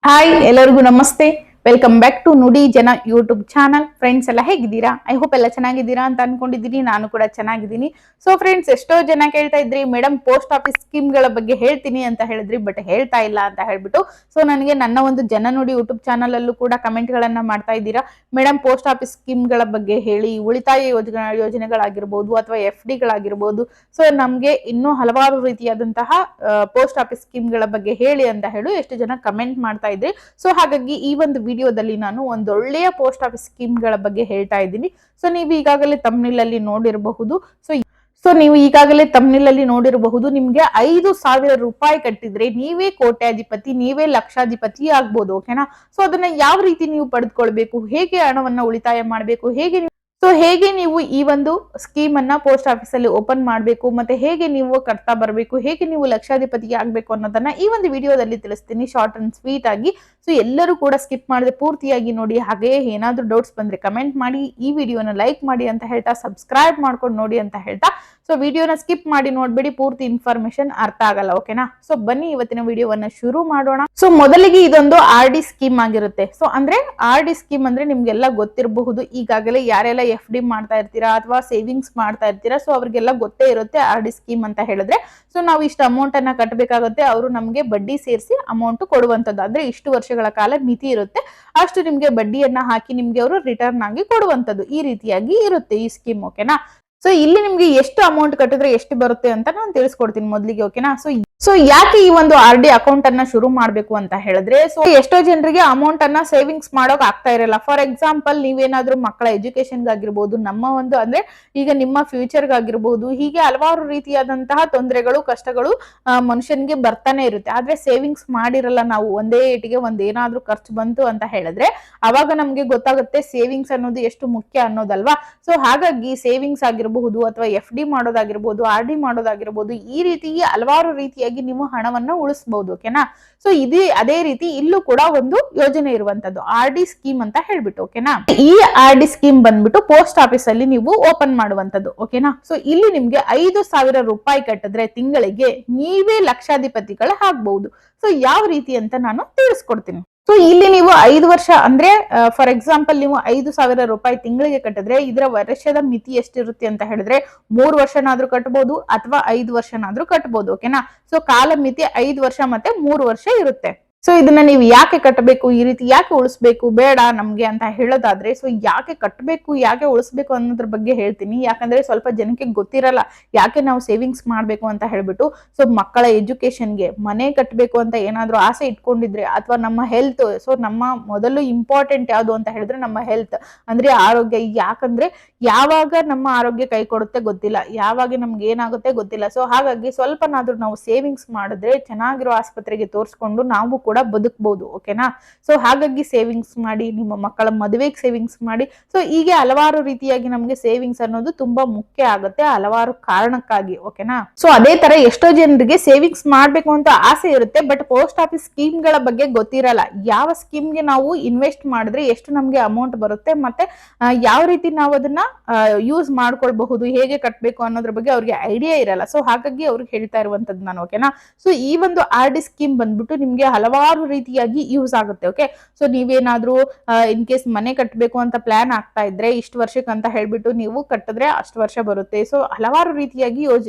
Hi ಎಲ್ಲರಿಗೂ ನಮಸ್ತೆ. Welcome back to ನುಡಿ ಜನ ಯೂಟ್ಯೂಬ್ ಚಾನಲ್. ಫ್ರೆಂಡ್ಸ್ ಎಲ್ಲ ಹೇಗಿದ್ದೀರಾ? ಐ ಹೋಪ್ ಎಲ್ಲ ಚೆನ್ನಾಗಿದ್ದೀರಾ ಅಂತ ಅನ್ಕೊಂಡಿದ್ದೀನಿ. ನಾನು ಕೂಡ ಚೆನ್ನಾಗಿದ್ದೀನಿ. ಸೊ ಫ್ರೆಂಡ್ಸ್, ಎಷ್ಟೋ ಜನ ಕೇಳ್ತಾ ಇದ್ರಿ, ಮೇಡಮ್ ಪೋಸ್ಟ್ ಆಫೀಸ್ ಸ್ಕೀಮ್ ಗಳ ಬಗ್ಗೆ ಹೇಳ್ತೀನಿ ಅಂತ ಹೇಳಿದ್ರಿ, ಬಟ್ ಹೇಳ್ತಾ ಇಲ್ಲ ಅಂತ ಹೇಳ್ಬಿಟ್ಟು. ಸೊ ನನಗೆ ನನ್ನ ಒಂದು ಜನ ನುಡಿ ಯೂಟ್ಯೂಬ್ ಚಾನಲ್ ಅಲ್ಲೂ ಕೂಡ ಕಮೆಂಟ್ ಗಳನ್ನ ಮಾಡ್ತಾ ಇದ್ದೀರಾ. ಮೇಡಮ್ ಪೋಸ್ಟ್ ಆಫೀಸ್ ಸ್ಕೀಮ್ ಗಳ ಬಗ್ಗೆ ಹೇಳಿ, ಉಳಿತಾಯ ಯೋಜನೆಗಳಾಗಿರ್ಬೋದು ಅಥವಾ FD ಗಳಾಗಿರ್ಬೋದು. ಸೊ ನಮ್ಗೆ ಇನ್ನೂ ಹಲವಾರು ರೀತಿಯಾದಂತಹ ಪೋಸ್ಟ್ ಆಫೀಸ್ ಸ್ಕೀಮ್ ಗಳ ಬಗ್ಗೆ ಹೇಳಿ ಅಂತ ಹೇಳಿ ಎಷ್ಟು ಜನ ಕಮೆಂಟ್ ಮಾಡ್ತಾ ಇದ್ರಿ. ಸೊ ಹಾಗಾಗಿ ಈ ಒಂದು ವಿಡಿಯೋದಲ್ಲಿ ನಾನು ಒಂದೊಳ್ಳೆಯ ಪೋಸ್ಟ್ ಆಫೀಸ್ ಸ್ಕೀಮ್ ಗಳ ಬಗ್ಗೆ ಹೇಳ್ತಾ ಇದ್ದೀನಿ. ಸೊ ನೀವು ಈಗಾಗಲೇ ತಮ್ನಿಲ್ ಅಲ್ಲಿ ನೋಡಿರಬಹುದು. ಸೊ ನೀವು ಈಗಾಗಲೇ ತಮ್ನಿಲ್ ಅಲ್ಲಿ ನೋಡಿರಬಹುದು, ನಿಮ್ಗೆ 5,000 ರೂಪಾಯಿ ಕಟ್ಟಿದ್ರೆ ನೀವೇ ಕೋಟ್ಯಾಧಿಪತಿ, ನೀವೇ ಲಕ್ಷಾಧಿಪತಿ ಆಗ್ಬೋದು. ಓಕೆನಾ? ಸೊ ಅದನ್ನ ಯಾವ ರೀತಿ ನೀವು ಪಡೆದುಕೊಳ್ಬೇಕು, ಹೇಗೆ ಹಣವನ್ನ ಉಳಿತಾಯ ಮಾಡಬೇಕು, ಹೇಗೆ ನೀವು ಈ ಒಂದು ಸ್ಕೀಮ್ ಅನ್ನ ಪೋಸ್ಟ್ ಆಫೀಸ್ ಅಲ್ಲಿ ಓಪನ್ ಮಾಡಬೇಕು, ಮತ್ತೆ ಹೇಗೆ ನೀವು ಕಟ್ತಾ ಬರಬೇಕು, ಹೇಗೆ ನೀವು ಲಕ್ಷಾಧಿಪತಿ ಆಗ್ಬೇಕು ಅನ್ನೋದನ್ನ ಈ ಒಂದು ವಿಡಿಯೋದಲ್ಲಿ ತಿಳಿಸ್ತೀನಿ, ಶಾರ್ಟ್ ಅಂಡ್ ಸ್ವೀಟ್ ಆಗಿ. ಸೊ ಎಲ್ಲರೂ ಕೂಡ ಸ್ಕಿಪ್ ಮಾಡದೆ ಪೂರ್ತಿಯಾಗಿ ನೋಡಿ. ಹಾಗೆ ಏನಾದ್ರೂ ಡೌಟ್ಸ್ ಬಂದ್ರೆ ಕಮೆಂಟ್ ಮಾಡಿ, ಈ ವಿಡಿಯೋನ ಲೈಕ್ ಮಾಡಿ ಅಂತ ಹೇಳ್ತಾ, ಸಬ್ಸ್ಕ್ರೈಬ್ ಮಾಡ್ಕೊಂಡು ನೋಡಿ ಅಂತ ಹೇಳ್ತಾ. ಸೊ ವಿಡಿಯೋನ ಸ್ಕಿಪ್ ಮಾಡಿ ನೋಡ್ಬೇಡಿ, ಪೂರ್ತಿ ಇನ್ಫಾರ್ಮೇಶನ್ ಅರ್ಥ ಆಗಲ್ಲ. ಓಕೆನಾ? ಸೊ ಬನ್ನಿ ಇವತ್ತಿನ ವಿಡಿಯೋವನ್ನ ಶುರು ಮಾಡೋಣ. ಸೊ ಮೊದಲಿಗೆ ಇದೊಂದು RD ಸ್ಕೀಮ್ ಆಗಿರುತ್ತೆ. ಸೊ ಅಂದ್ರೆ RD ಸ್ಕೀಮ್ ಅಂದ್ರೆ ನಿಮ್ಗೆಲ್ಲ ಗೊತ್ತಿರಬಹುದು. ಈಗಾಗಲೇ ಯಾರೆಲ್ಲ FD ಮಾಡ್ತಾ ಇರ್ತೀರಾ ಅಥವಾ ಸೇವಿಂಗ್ಸ್ ಮಾಡ್ತಾ ಇರ್ತೀರಾ, ಸೊ ಅವ್ರಿಗೆಲ್ಲ ಗೊತ್ತೇ ಇರುತ್ತೆ RD ಸ್ಕೀಮ್ ಅಂತ ಹೇಳಿದ್ರೆ. ಸೊ ನಾವು ಇಷ್ಟು ಅಮೌಂಟ್ ಅನ್ನ ಕಟ್ಟಬೇಕಾಗುತ್ತೆ, ಅವರು ನಮ್ಗೆ ಬಡ್ಡಿ ಸೇರಿಸಿ ಅಮೌಂಟ್ ಕೊಡುವಂತದ್ದು. ಅಂದ್ರೆ ಇಷ್ಟು ವರ್ಷಗಳ ಕಾಲ ಮಿತಿ ಇರುತ್ತೆ, ಅಷ್ಟು ನಿಮ್ಗೆ ಬಡ್ಡಿಯನ್ನ ಹಾಕಿ ನಿಮ್ಗೆ ಅವರು ರಿಟರ್ನ್ ಆಗಿ ಕೊಡುವಂತದ್ದು. ಈ ರೀತಿಯಾಗಿ ಇರುತ್ತೆ ಈ ಸ್ಕೀಮ್. ಓಕೆನಾ? ಸೊ ಇಲ್ಲಿ ನಿಮ್ಗೆ ಎಷ್ಟು ಅಮೌಂಟ್ ಕಟ್ಟಿದ್ರೆ ಎಷ್ಟು ಬರುತ್ತೆ ಅಂತ ನಾನು ತಿಳಿಸ್ಕೊಡ್ತೀನಿ ಮೊದಲಿಗೆ. ಓಕೆನಾ? ಸೊ ಯಾಕೆ ಈ ಒಂದು RD ಅಕೌಂಟ್ ಅನ್ನ ಶುರು ಮಾಡ್ಬೇಕು ಅಂತ ಹೇಳಿದ್ರೆ, ಸೊ ಎಷ್ಟೋ ಜನರಿಗೆ ಅಮೌಂಟ್ ಅನ್ನ ಸೇವಿಂಗ್ಸ್ ಮಾಡೋಕ್ ಆಗ್ತಾ ಇರಲ್ಲ. ಫಾರ್ ಎಕ್ಸಾಂಪಲ್, ನೀವೇನಾದ್ರೂ ಮಕ್ಕಳ ಎಜುಕೇಶನ್ ಗಾಗಿರ್ಬೋದು, ನಮ್ಮ ಒಂದು ಅಂದ್ರೆ ಈಗ ನಿಮ್ಮ ಫ್ಯೂಚರ್ ಗಾಗಿರ್ಬೋದು, ಹೀಗೆ ಹಲವಾರು ರೀತಿಯಾದಂತಹ ತೊಂದರೆಗಳು, ಕಷ್ಟಗಳು ಮನುಷ್ಯನ್ಗೆ ಬರ್ತಾನೆ ಇರುತ್ತೆ. ಆದ್ರೆ ಸೇವಿಂಗ್ಸ್ ಮಾಡಿರಲ್ಲ ನಾವು, ಒಂದೇ ಏಟಿಗೆ ಏನಾದ್ರೂ ಖರ್ಚು ಬಂತು ಅಂತ ಹೇಳಿದ್ರೆ ಅವಾಗ ನಮ್ಗೆ ಗೊತ್ತಾಗುತ್ತೆ ಸೇವಿಂಗ್ಸ್ ಅನ್ನೋದು ಎಷ್ಟು ಮುಖ್ಯ ಅನ್ನೋದಲ್ವಾ. ಸೊ ಹಾಗಾಗಿ ಸೇವಿಂಗ್ಸ್ ಆಗಿರಬಹುದು ಅಥವಾ FD ಮಾಡೋದಾಗಿರ್ಬೋದು, RD ಮಾಡೋದಾಗಿರ್ಬೋದು, ಈ ರೀತಿ ಹಲವಾರು ರೀತಿಯಾಗಿ ನೀವು ಹಣವನ್ನ ಉಳಿಸಬಹುದು. ಓಕೆನಾ? ಸೊ ಅದೇ ರೀತಿ ಇಲ್ಲೂ ಕೂಡ ಒಂದು ಯೋಜನೆ ಇರುವಂತದ್ದು, RD ಸ್ಕೀಮ್ ಅಂತ ಹೇಳ್ಬಿಟ್ಟು. ಓಕೆನಾ? ಈ RD ಸ್ಕೀಮ್ ಬಂದ್ಬಿಟ್ಟು ಪೋಸ್ಟ್ ಆಫೀಸ್ ಅಲ್ಲಿ ನೀವು ಓಪನ್ ಮಾಡುವಂತದ್ದು. ಓಕೆನಾ? ಸೊ ಇಲ್ಲಿ ನಿಮ್ಗೆ 5,000 ರೂಪಾಯಿ ಕಟ್ಟಿದ್ರೆ ತಿಂಗಳಿಗೆ ನೀವೇ ಲಕ್ಷಾಧಿಪತಿಗಳ ಆಗ್ಬಹುದು. ಸೊ ಯಾವ ರೀತಿ ಅಂತ ನಾನು ತಿಳಿಸ್ಕೊಡ್ತೀನಿ. ಸೊ ಇಲ್ಲಿ ನೀವು 5 ವರ್ಷ ಅಂದ್ರೆ ಫಾರ್ ಎಕ್ಸಾಂಪಲ್ ನೀವು 5,000 ರೂಪಾಯಿ ತಿಂಗಳಿಗೆ ಕಟ್ಟಿದ್ರೆ ಇದರ ವರ್ಷದ ಮಿತಿ ಎಷ್ಟಿರುತ್ತೆ ಅಂತ ಹೇಳಿದ್ರೆ 3 ವರ್ಷನಾದ್ರೂ ಕಟ್ಟಬಹುದು ಅಥವಾ 5 ವರ್ಷನಾದ್ರೂ ಕಟ್ಟಬಹುದು. ಓಕೆನಾ? ಸೊ ಕಾಲ ಮಿತಿ 5 ವರ್ಷ ಮತ್ತೆ 3 ವರ್ಷ ಇರುತ್ತೆ. ಸೊ ಇದನ್ನ ನೀವು ಯಾಕೆ ಕಟ್ಟಬೇಕು, ಈ ರೀತಿ ಯಾಕೆ ಉಳಿಸ್ಬೇಕು ಬೇಡ ನಮ್ಗೆ ಅಂತ ಹೇಳೋದಾದ್ರೆ, ಸೊ ಯಾಕೆ ಕಟ್ಟಬೇಕು, ಯಾಕೆ ಉಳಿಸ್ಬೇಕು ಅನ್ನೋದ್ರ ಬಗ್ಗೆ ಹೇಳ್ತೀನಿ. ಯಾಕಂದ್ರೆ ಸ್ವಲ್ಪ ಜನಕ್ಕೆ ಗೊತ್ತಿರಲ್ಲ ಯಾಕೆ ನಾವು ಸೇವಿಂಗ್ಸ್ ಮಾಡ್ಬೇಕು ಅಂತ ಹೇಳ್ಬಿಟ್ಟು. ಸೊ ಮಕ್ಕಳ ಎಜುಕೇಶನ್ಗೆ, ಮನೆ ಕಟ್ಟಬೇಕು ಅಂತ ಏನಾದ್ರೂ ಆಸೆ ಇಟ್ಕೊಂಡಿದ್ರೆ, ಅಥವಾ ನಮ್ಮ ಹೆಲ್ತ್, ಸೊ ನಮ್ಮ ಮೊದಲು ಇಂಪಾರ್ಟೆಂಟ್ ಯಾವುದು ಅಂತ ಹೇಳಿದ್ರೆ ನಮ್ಮ ಹೆಲ್ತ್ ಅಂದ್ರೆ ಆರೋಗ್ಯ. ಯಾಕಂದ್ರೆ ಯಾವಾಗ ನಮ್ಮ ಆರೋಗ್ಯ ಕೈ ಕೊಡುತ್ತೆ ಗೊತ್ತಿಲ್ಲ, ಯಾವಾಗ ನಮ್ಗೆ ಏನಾಗುತ್ತೆ ಗೊತ್ತಿಲ್ಲ. ಸೊ ಹಾಗಾಗಿ ಸ್ವಲ್ಪನಾದ್ರೂ ನಾವು ಸೇವಿಂಗ್ಸ್ ಮಾಡಿದ್ರೆ ಚೆನ್ನಾಗಿರೋ ಆಸ್ಪತ್ರೆಗೆ ತೋರಿಸ್ಕೊಂಡು ನಾವು ಕೂಡ ಬದುಕಬಹುದು. ಓಕೆನಾ? ಸೊ ಹಾಗಾಗಿ ಸೇವಿಂಗ್ಸ್ ಮಾಡಿ, ನಿಮ್ಮ ಮಕ್ಕಳ ಮದುವೆಗೆ ಸೇವಿಂಗ್ಸ್ ಮಾಡಿ. ಸೊ ಹೀಗೆ ಹಲವಾರು ರೀತಿಯಾಗಿ ನಮ್ಗೆ ಸೇವಿಂಗ್ಸ್ ಅನ್ನೋದು ತುಂಬಾ ಮುಖ್ಯ ಆಗುತ್ತೆ, ಹಲವಾರು ಕಾರಣಕ್ಕಾಗಿ. ಓಕೆನಾ? ಸೊ ಅದೇ ತರ ಎಷ್ಟೋ ಜನರಿಗೆ ಸೇವಿಂಗ್ಸ್ ಮಾಡ್ಬೇಕು ಅಂತ ಆಸೆ ಇರುತ್ತೆ, ಬಟ್ ಪೋಸ್ಟ್ ಆಫೀಸ್ ಸ್ಕೀಮ್ ಗಳ ಬಗ್ಗೆ ಗೊತ್ತಿರಲ್ಲ. ಯಾವ ಸ್ಕೀಮ್ಗೆ ನಾವು ಇನ್ವೆಸ್ಟ್ ಮಾಡಿದ್ರೆ ಎಷ್ಟು ನಮ್ಗೆ ಅಮೌಂಟ್ ಬರುತ್ತೆ, ಮತ್ತೆ ಯಾವ ರೀತಿ ನಾವು ಅದನ್ನ ಯೂಸ್ ಮಾಡ್ಕೊಳ್ಬಹುದು, ಹೇಗೆ ಕಟ್ಟಬೇಕು ಅನ್ನೋದ್ರ ಬಗ್ಗೆ ಅವ್ರಿಗೆ ಐಡಿಯಾ ಇರಲ್ಲ. ಸೊ ಹಾಗಾಗಿ ಅವ್ರಿಗೆ ಹೇಳ್ತಾ ಇರುವಂತದ್ದು ನಾನು. ಓಕೆನಾ? ಸೊ ಈ ಒಂದು RD ಸ್ಕೀಮ್ ಬಂದ್ಬಿಟ್ಟು ನಿಮ್ಗೆ ಹಲವಾರು ರೀತಿಯಾಗಿ ಯೂಸ್ ಆಗುತ್ತೆ. ಓಕೆ? ಸೊ ನೀವೇನಾದ್ರೂ ಇನ್ ಕೇಸ್ ಮನೆ ಕಟ್ಟಬೇಕು ಅಂತ ಪ್ಲಾನ್ ಆಗ್ತಾ ಇದ್ರೆ, ಇಷ್ಟು ವರ್ಷಕ್ಕೆ ಅಂತ ಹೇಳ್ಬಿಟ್ಟು ನೀವು ಕಟ್ಟಿದ್ರೆ ಅಷ್ಟು ವರ್ಷ ಬರುತ್ತೆ. ಸೊ ಹಲವಾರು ರೀತಿಯಾಗಿ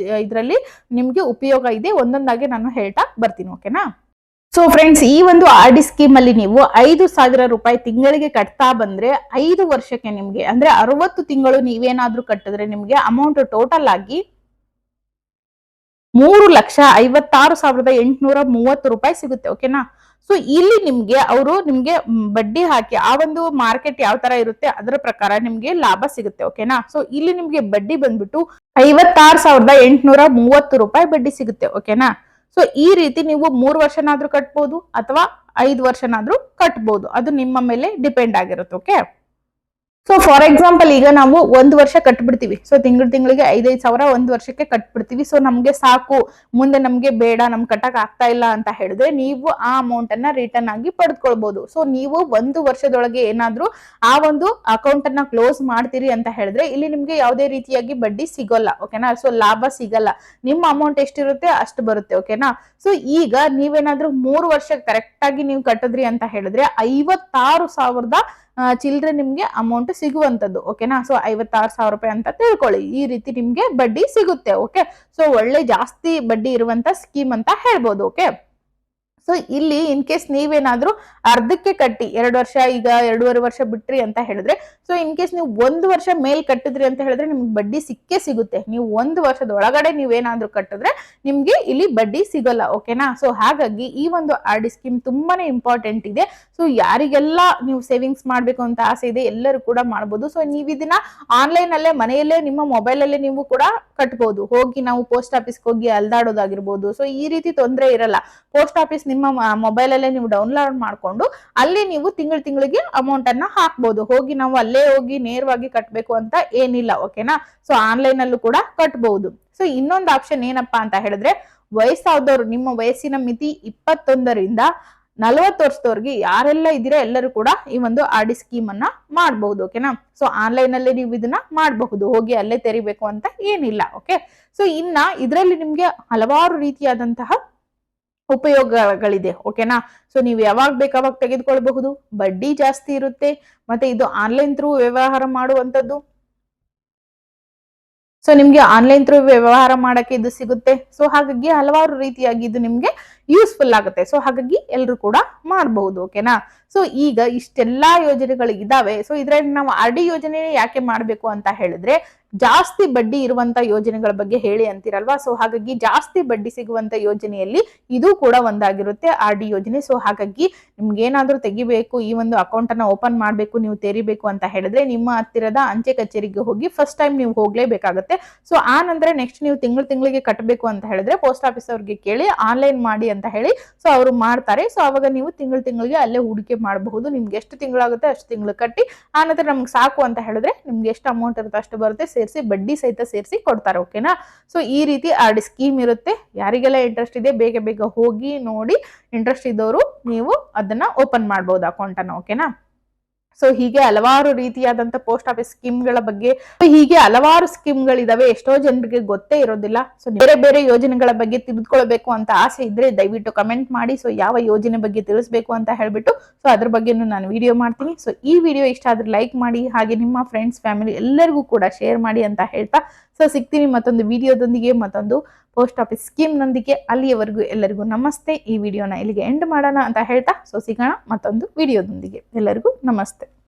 ಇದರಲ್ಲಿ ನಿಮ್ಗೆ ಉಪಯೋಗ ಇದೆ, ಒಂದೊಂದಾಗಿ ನಾನು ಹೇಳ್ತಾ ಬರ್ತೀನಿ. ಓಕೆನಾ? ಸೊ ಫ್ರೆಂಡ್ಸ್, ಈ ಒಂದು RD ಸ್ಕೀಮ್ ಅಲ್ಲಿ ನೀವು 5,000 ರೂಪಾಯಿ ತಿಂಗಳಿಗೆ ಕಟ್ತಾ ಬಂದ್ರೆ 5 ವರ್ಷಕ್ಕೆ ನಿಮ್ಗೆ ಅಂದ್ರೆ 60 ತಿಂಗಳು ನೀವೇನಾದ್ರೂ ಕಟ್ಟಿದ್ರೆ ನಿಮ್ಗೆ ಅಮೌಂಟ್ ಟೋಟಲ್ ಆಗಿ 3,56,830 ರೂಪಾಯಿ ಸಿಗುತ್ತೆ. ಓಕೆನಾ? ಸೊ ಇಲ್ಲಿ ನಿಮ್ಗೆ ಬಡ್ಡಿ ಹಾಕಿ ಆ ಒಂದು ಮಾರ್ಕೆಟ್ ಯಾವ ತರ ಇರುತ್ತೆ ಅದರ ಪ್ರಕಾರ ನಿಮ್ಗೆ ಲಾಭ ಸಿಗುತ್ತೆ. ಓಕೆನಾ? ಸೊ ಇಲ್ಲಿ ನಿಮ್ಗೆ ಬಡ್ಡಿ ಬಂದ್ಬಿಟ್ಟು 56,830 ರೂಪಾಯಿ ಬಡ್ಡಿ ಸಿಗುತ್ತೆ. ಓಕೆನಾ? ಸೊ ಈ ರೀತಿ ನೀವು 3 ವರ್ಷನಾದ್ರೂ ಕಟ್ಬೋದು ಅಥವಾ 5 ವರ್ಷನಾದ್ರೂ ಕಟ್ಬೋದು, ಅದು ನಿಮ್ಮ ಮೇಲೆ ಡಿಪೆಂಡ್ ಆಗಿರುತ್ತೆ. ಓಕೆ? ಸೊ ಫಾರ್ ಎಕ್ಸಾಂಪಲ್ ಈಗ ನಾವು 1 ವರ್ಷ ಕಟ್ಬಿಡ್ತೀವಿ. ಸೊ ತಿಂಗಳಿಗೆ 5,000 1 ವರ್ಷಕ್ಕೆ ಕಟ್ಬಿಡ್ತೀವಿ. ಸೊ ನಮ್ಗೆ ಸಾಕು, ಮುಂದೆ ನಮ್ಗೆ ಬೇಡ, ನಮ್ ಕಟ್ಟಕ್ ಆಗ್ತಾ ಇಲ್ಲ ಅಂತ ಹೇಳಿದ್ರೆ ನೀವು ಆ ಅಮೌಂಟ್ ಅನ್ನ ರಿಟರ್ನ್ ಆಗಿ ಪಡೆದುಕೊಳ್ಬಹುದು. ಸೊ ನೀವು 1 ವರ್ಷದೊಳಗೆ ಏನಾದ್ರೂ ಆ ಒಂದು ಅಕೌಂಟ್ ಅನ್ನ ಕ್ಲೋಸ್ ಮಾಡ್ತೀರಿ ಅಂತ ಹೇಳಿದ್ರೆ ಇಲ್ಲಿ ನಿಮ್ಗೆ ಯಾವುದೇ ರೀತಿಯಾಗಿ ಬಡ್ಡಿ ಸಿಗೋಲ್ಲ. ಓಕೆನಾ. ಸೊ ಲಾಭ ಸಿಗಲ್ಲ. ನಿಮ್ಮ ಅಮೌಂಟ್ ಎಷ್ಟಿರುತ್ತೆ ಅಷ್ಟು ಬರುತ್ತೆ. ಓಕೆನಾ. ಸೊ ಈಗ ನೀವೇನಾದ್ರೂ 3 ವರ್ಷ ಕರೆಕ್ಟ್ ಆಗಿ ನೀವು ಕಟ್ಟಿದ್ರಿ ಅಂತ ಹೇಳಿದ್ರೆ 56,000 ಚಿಲ್ಡ್ರೆ ನಿಮ್ಗೆ ಅಮೌಂಟ್ ಸಿಗುವಂತದ್ದು. ಓಕೆನಾ. ಸೊ 56,000 ರೂಪಾಯಿ ಅಂತ ತಿಳ್ಕೊಳ್ಳಿ. ಈ ರೀತಿ ನಿಮ್ಗೆ ಬಡ್ಡಿ ಸಿಗುತ್ತೆ. ಓಕೆ. ಸೊ ಒಳ್ಳೆ ಜಾಸ್ತಿ ಬಡ್ಡಿ ಇರುವಂತ ಸ್ಕೀಮ್ ಅಂತ ಹೇಳ್ಬೋದು. ಓಕೆ. ಸೊ ಇಲ್ಲಿ ಇನ್ ಕೇಸ್ ನೀವೇನಾದ್ರೂ ಅರ್ಧಕ್ಕೆ ಕಟ್ಟಿ 2 ವರ್ಷ ಈಗ 2.5 ವರ್ಷ ಬಿಟ್ರಿ ಅಂತ ಹೇಳಿದ್ರೆ, ಸೊ ಇನ್ ಕೇಸ್ ನೀವು 1 ವರ್ಷ ಮೇಲ್ ಕಟ್ಟಿದ್ರಿ ಅಂತ ಹೇಳಿದ್ರೆ ನಿಮ್ಗೆ ಬಡ್ಡಿ ಸಿಕ್ಕೇ ಸಿಗುತ್ತೆ. ನೀವು 1 ವರ್ಷದೊಳಗಡೆ ನೀವೇನಾದ್ರೂ ಕಟ್ಟಿದ್ರೆ ನಿಮ್ಗೆ ಇಲ್ಲಿ ಬಡ್ಡಿ ಸಿಗಲ್ಲ. ಓಕೆನಾ. ಸೊ ಹಾಗಾಗಿ ಈ ಒಂದು ಆರ್ ಡಿ ಸ್ಕೀಮ್ ತುಂಬಾನೇ ಇಂಪಾರ್ಟೆಂಟ್ ಇದೆ. ಸೊ ಯಾರಿಗೆಲ್ಲ ನೀವು ಸೇವಿಂಗ್ಸ್ ಮಾಡ್ಬೇಕು ಅಂತ ಆಸೆ ಇದೆ ಎಲ್ಲರೂ ಕೂಡ ಮಾಡ್ಬೋದು. ಸೊ ನೀವು ಇದನ್ನ ಆನ್ಲೈನ್ ಅಲ್ಲೇ ಮನೆಯಲ್ಲೇ ನಿಮ್ಮ ಮೊಬೈಲ್ ಅಲ್ಲೇ ನೀವು ಕೂಡ ಕಟ್ಬಹುದು. ಹೋಗಿ ನಾವು ಪೋಸ್ಟ್ ಆಫೀಸ್ಗೆ ಹೋಗಿ ಅಲ್ದಾಡೋದಾಗಿರ್ಬೋದು. ಸೊ ಈ ರೀತಿ ತೊಂದರೆ ಇರಲ್ಲ. ಪೋಸ್ಟ್ ಆಫೀಸ್ ನಿಮ್ಮ ಮೊಬೈಲ್ ಅಲ್ಲೇ ನೀವು ಡೌನ್ಲೋಡ್ ಮಾಡ್ಕೊಂಡು ಅಲ್ಲಿ ನೀವು ತಿಂಗಳಿಗೆ ಅಮೌಂಟ್ ಅನ್ನ ಹಾಕ್ಬಹುದು. ಹೋಗಿ ನಾವು ಅಲ್ಲೇ ಹೋಗಿ ನೇರವಾಗಿ ಕಟ್ಬೇಕು ಅಂತ ಏನಿಲ್ಲ. ಓಕೆನಾ. ಸೊ ಆನ್ಲೈನ್ ಅಲ್ಲೂ ಕೂಡ ಕಟ್ಬಹುದು. ಸೊ ಇನ್ನೊಂದು ಆಪ್ಷನ್ ಏನಪ್ಪಾ ಅಂತ ಹೇಳಿದ್ರೆ, ವಯಸ್ಸಾದವರು, ನಿಮ್ಮ ವಯಸ್ಸಿನ ಮಿತಿ 21ರಿಂದ 40 ವರ್ಷದವರೆಗೆ ಯಾರೆಲ್ಲ ಇದ್ದೀರಾ ಎಲ್ಲರೂ ಕೂಡ ಈ ಒಂದು ಆರ್ ಡಿ ಸ್ಕೀಮ್ ಅನ್ನ ಮಾಡಬಹುದು. ಓಕೆನಾ. ಸೊ ಆನ್ಲೈನ್ ಅಲ್ಲೇ ನೀವು ಇದನ್ನ ಮಾಡಬಹುದು. ಹೋಗಿ ಅಲ್ಲೇ ತೆರಿಬೇಕು ಅಂತ ಏನಿಲ್ಲ. ಓಕೆ. ಸೊ ಇನ್ನ ಇದರಲ್ಲಿ ನಿಮ್ಗೆ ಹಲವಾರು ರೀತಿಯಾದಂತಹ ಉಪಯೋಗಗಳಿದೆ. ಓಕೆನಾ. ಸೊ ನೀವು ಯಾವಾಗ ಬೇಕಾವಾಗ ತೆಗೆದುಕೊಳ್ಬಹುದು. ಬಡ್ಡಿ ಜಾಸ್ತಿ ಇರುತ್ತೆ. ಮತ್ತೆ ಇದು ಆನ್ಲೈನ್ ಥ್ರೂ ವ್ಯವಹಾರ ಮಾಡುವಂತದ್ದು. ಸೊ ನಿಮ್ಗೆ ಆನ್ಲೈನ್ ಥ್ರೂ ವ್ಯವಹಾರ ಮಾಡಕ್ಕೆ ಇದು ಸಿಗುತ್ತೆ. ಸೊ ಹಾಗಾಗಿ ಹಲವಾರು ರೀತಿಯಾಗಿ ಇದು ನಿಮ್ಗೆ ಯೂಸ್ಫುಲ್ ಆಗುತ್ತೆ. ಸೊ ಹಾಗಾಗಿ ಎಲ್ರು ಕೂಡ ಮಾಡಬಹುದು. ಓಕೆನಾ. ಸೊ ಈಗ ಇಷ್ಟೆಲ್ಲಾ ಯೋಜನೆಗಳು ಇದಾವೆ. ಸೊ ಇದ್ರಲ್ಲಿ ನಾವು ಆರ್ ಡಿ ಯೋಜನೆ ಯಾಕೆ ಮಾಡ್ಬೇಕು ಅಂತ ಹೇಳಿದ್ರೆ, ಜಾಸ್ತಿ ಬಡ್ಡಿ ಇರುವಂತ ಯೋಜನೆಗಳ ಬಗ್ಗೆ ಹೇಳಿ ಅಂತಿರಲ್ವಾ. ಸೊ ಹಾಗಾಗಿ ಜಾಸ್ತಿ ಬಡ್ಡಿ ಸಿಗುವಂತ ಯೋಜನೆಯಲ್ಲಿ ಇದು ಕೂಡ ಒಂದಾಗಿರುತ್ತೆ ಆರ್ ಡಿ ಯೋಜನೆ. ಸೊ ಹಾಗಾಗಿ ನಿಮ್ಗೆ ಏನಾದ್ರೂ ತೆಗಿಬೇಕು, ಈ ಒಂದು ಅಕೌಂಟ್ ಅನ್ನ ಓಪನ್ ಮಾಡ್ಬೇಕು, ನೀವು ತೆರಿಬೇಕು ಅಂತ ಹೇಳಿದ್ರೆ ನಿಮ್ಮ ಹತ್ತಿರದ ಅಂಚೆ ಕಚೇರಿಗೆ ಹೋಗಿ ಫಸ್ಟ್ ಟೈಮ್ ನೀವು ಹೋಗ್ಲೇಬೇಕಾಗತ್ತೆ. ಸೊ ಆ ನಂತರ ನೆಕ್ಸ್ಟ್ ನೀವು ತಿಂಗಳಿಗೆ ಕಟ್ಟಬೇಕು ಅಂತ ಹೇಳಿದ್ರೆ ಪೋಸ್ಟ್ ಆಫೀಸ್ ಅವ್ರಿಗೆ ಕೇಳಿ ಆನ್ಲೈನ್ ಮಾಡಿ ಅಂತ ಹೇಳಿ ಸೊ ಅವರು ಮಾಡ್ತಾರೆ. ಸೊ ಅವಾಗ ನೀವು ತಿಂಗಳಿಗೆ ಅಲ್ಲೇ ಹೂಡಿಕೆ ಮಾಡಬಹುದು. ನಿಮ್ಗೆ ಎಷ್ಟು ತಿಂಗಳಾಗುತ್ತೆ ಅಷ್ಟು ತಿಂಗಳು ಕಟ್ಟಿ ಆ ನಂತರ ನಮ್ಗೆ ಸಾಕು ಅಂತ ಹೇಳಿದ್ರೆ ನಿಮ್ಗೆ ಎಷ್ಟು ಅಮೌಂಟ್ ಇರುತ್ತೆ ಅಷ್ಟು ಬರುತ್ತೆ, ಸೇರಿಸಿ ಬಡ್ಡಿ ಸಹಿತ ಸೇರಿಸಿ ಕೊಡ್ತಾರೆ. ಓಕೆನಾ. ಸೊ ಈ ರೀತಿ ಆರ್ ಡಿ ಸ್ಕೀಮ್ ಇರುತ್ತೆ. ಯಾರಿಗೆಲ್ಲ ಇಂಟ್ರೆಸ್ಟ್ ಇದೆ ಬೇಗ ಹೋಗಿ ನೋಡಿ. ಇಂಟ್ರೆಸ್ಟ್ ಇದ್ದವರು ನೀವು ಅದನ್ನ ಓಪನ್ ಮಾಡಬಹುದು ಅಕೌಂಟ್ ಅನ್ನ. ಓಕೆನಾ. ಸೊ ಹೀಗೆ ಹಲವಾರು ರೀತಿಯಾದಂತ ಪೋಸ್ಟ್ ಆಫೀಸ್ ಸ್ಕೀಮ್ಗಳ ಬಗ್ಗೆ ಹೀಗೆ ಹಲವಾರು ಸ್ಕೀಮ್ಗಳಿದಾವೆ. ಎಷ್ಟೋ ಜನರಿಗೆ ಗೊತ್ತೇ ಇರೋದಿಲ್ಲ. ಸೊ ಬೇರೆ ಯೋಜನೆಗಳ ಬಗ್ಗೆ ತಿಳಿದುಕೊಳ್ಬೇಕು ಅಂತ ಆಸೆ ಇದ್ರೆ ದಯವಿಟ್ಟು ಕಮೆಂಟ್ ಮಾಡಿ. ಸೊ ಯಾವ ಯೋಜನೆ ಬಗ್ಗೆ ತಿಳಿಸ್ಬೇಕು ಅಂತ ಹೇಳ್ಬಿಟ್ಟು ಸೊ ಅದ್ರ ಬಗ್ಗೆ ನಾನು ವಿಡಿಯೋ ಮಾಡ್ತೀನಿ. ಸೊ ಈ ವಿಡಿಯೋ ಇಷ್ಟ ಆದ್ರೆ ಲೈಕ್ ಮಾಡಿ, ಹಾಗೆ ನಿಮ್ಮ ಫ್ರೆಂಡ್ಸ್ ಫ್ಯಾಮಿಲಿ ಎಲ್ಲರಿಗೂ ಕೂಡ ಶೇರ್ ಮಾಡಿ ಅಂತ ಹೇಳ್ತಾ ಸೊ ಸಿಗ್ತೀನಿ ಮತ್ತೊಂದು ವಿಡಿಯೋದೊಂದಿಗೆ, ಮತ್ತೊಂದು ಪೋಸ್ಟ್ ಆಫೀಸ್ ಸ್ಕೀಮ್ ನೊಂದಿಗೆ. ಅಲ್ಲಿಯವರೆಗೂ ಎಲ್ಲರಿಗೂ ನಮಸ್ತೆ. ಈ ವಿಡಿಯೋನ ಇಲ್ಲಿಗೆ ಎಂಡ್ ಮಾಡೋಣ ಅಂತ ಹೇಳ್ತಾ ಸೊ ಸಿಗೋಣ ಮತ್ತೊಂದು ವಿಡಿಯೋದೊಂದಿಗೆ. ಎಲ್ಲರಿಗೂ ನಮಸ್ತೆ.